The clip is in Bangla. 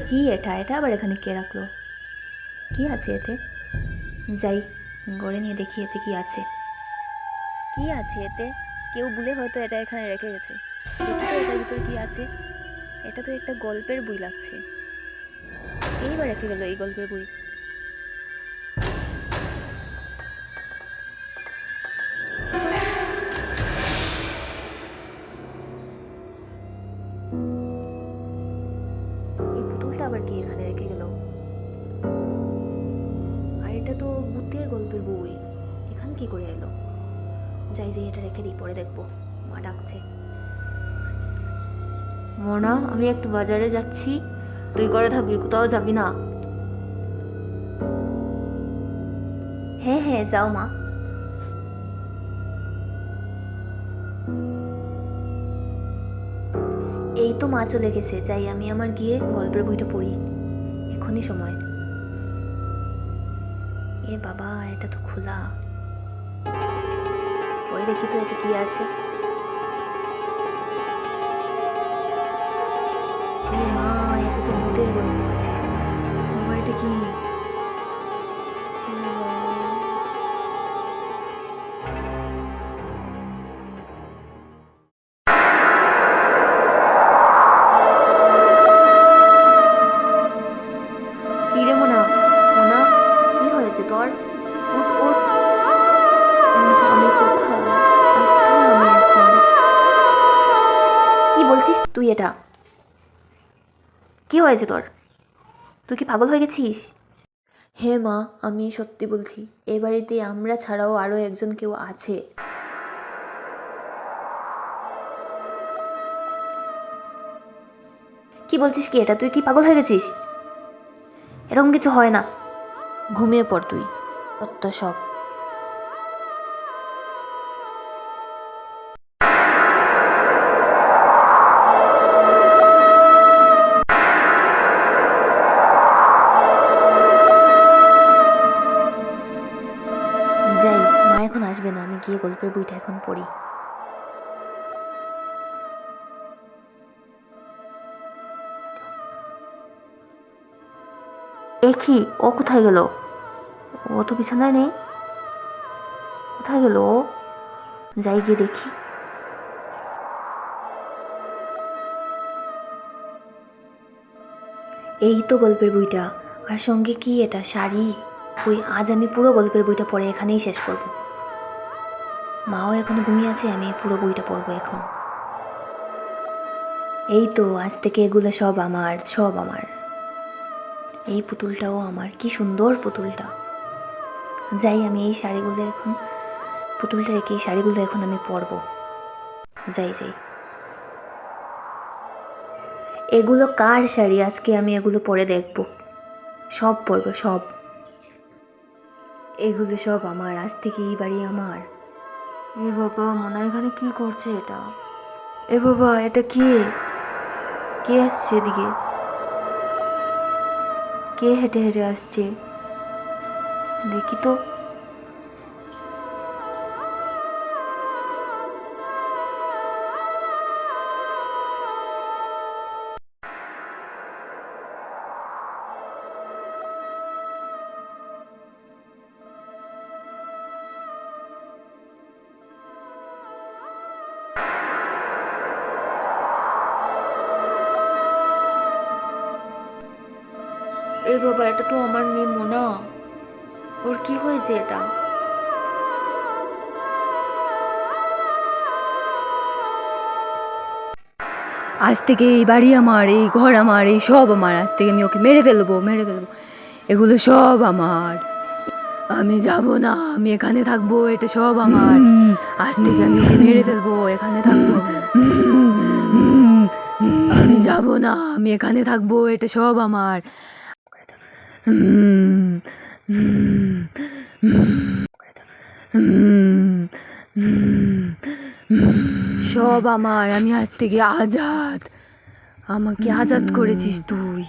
কি এটা এটা আবার এখানে কে রাখলো? কি আছে এতে? যাই গড়ে নিয়ে দেখি এতে কি আছে। কি আছে এতে? কেউ ভুলে হয়তো এটা এখানে রেখে গেছে। দেখি তো এটার ভিতরে কি আছে। এটা তো একটা গল্পের বই লাগছে। এইবার রেখে গেল এই গল্পের বই। এই পুতুলটা আবার কি এখানে রেখে গেল? আর এটা তো ভূতের গল্পের বই, এখানে কি করে এলো? যাই যাই এটা রেখে দিই, পরে দেখবো। মা ডাকছে। মোনা, আমি একটু বাজারে যাচ্ছি, তুই করে থাকবি, কোথাও যাবি না। হ্যাঁ হ্যাঁ যাও মা। এই তো মা চলে গেছে, যাই আমি আমার গিয়ে গল্পের বইটা পড়ি, এখনই সময়। এ বাবা, এটা তো খোলা। ওই দেখি তো এটা কি আছে। এ মা, এতে তো ভূতের গল্প আছে। বাবা এটা কি? কি রে মোনা? মোনা, কি হয়েছে তোর? উঠ উঠ। আমি কোথায়? আর কোথায় আমি এখন? কি বলছিস তুই এটা? কি হয়েছে তোর? তুই কি পাগল হয়ে গেছিস? হে মা, আমি সত্যি বলছি, এ বাড়িতে আমরা ছাড়াও আরও একজন কেউ আছে। কি বলছিস কি এটা? তুই কি পাগল হয়ে গেছিস? এরকম কিছু হয় না। ঘুমিয়ে পড় তুই, সত্য সব। যাই, মা এখন আসবে না, আমি গিয়ে গল্পের বইটা এখন পড়ি। এ কি, ও কোথায় গেল? ও তো বিছানায় নেই, কোথায় গেল ও? যাই গিয়ে দেখি। এই তো গল্পের বইটা, আর সঙ্গে কি এটা, শাড়ি? ওই আজ আমি পুরো গল্পের বইটা পড়ে এখানেই শেষ করব। মাও এখনো ঘুমিয়ে আছে, আমি পুরো বইটা পড়বো এখন। এই তো, আজ থেকে এগুলো সব আমার, সব আমার। এই পুতুলটাও আমার, কি সুন্দর পুতুলটা। যাই আমি এই শাড়িগুলো এখন, পুতুলটা রেখে এই শাড়িগুলো এখন আমি পরবো। যাই যাই। এগুলো কার শাড়ি? আজকে আমি এগুলো পরে দেখব, সব পরবো সব। এগুলো সব আমার, আজ থেকে এই বাড়ি আমার। এ বাবা, মনে এখানে কি করছে এটা? এ বাবা, এটা কে? কে আসছে এদিকে? কে হেঁটে হেঁটে আসছে? দেখি তো। এ বাবা, এটা তো আমার মেয়ে মোনা। ওর কি হয়েছে এটা? আজ থেকে এই বাড়ি আমার, এই ঘর আমার, এই সব আমার। আজ থেকে আমি ওকে মেরে ফেলবো, মেরে ফেলবো। এগুলো সব আমার। আমি যাব না, আমি এখানে থাকবো, এটা সব আমার। আজ থেকে আমি ওকে মেরে ফেলবো, এখানে থাকবো। আমি যাব না, আমি এখানে থাকবো, এটা সব আমার। সব আমার, আমি আজ থেকে আজাদ। আমাকে আজাদ করেছিস তুই।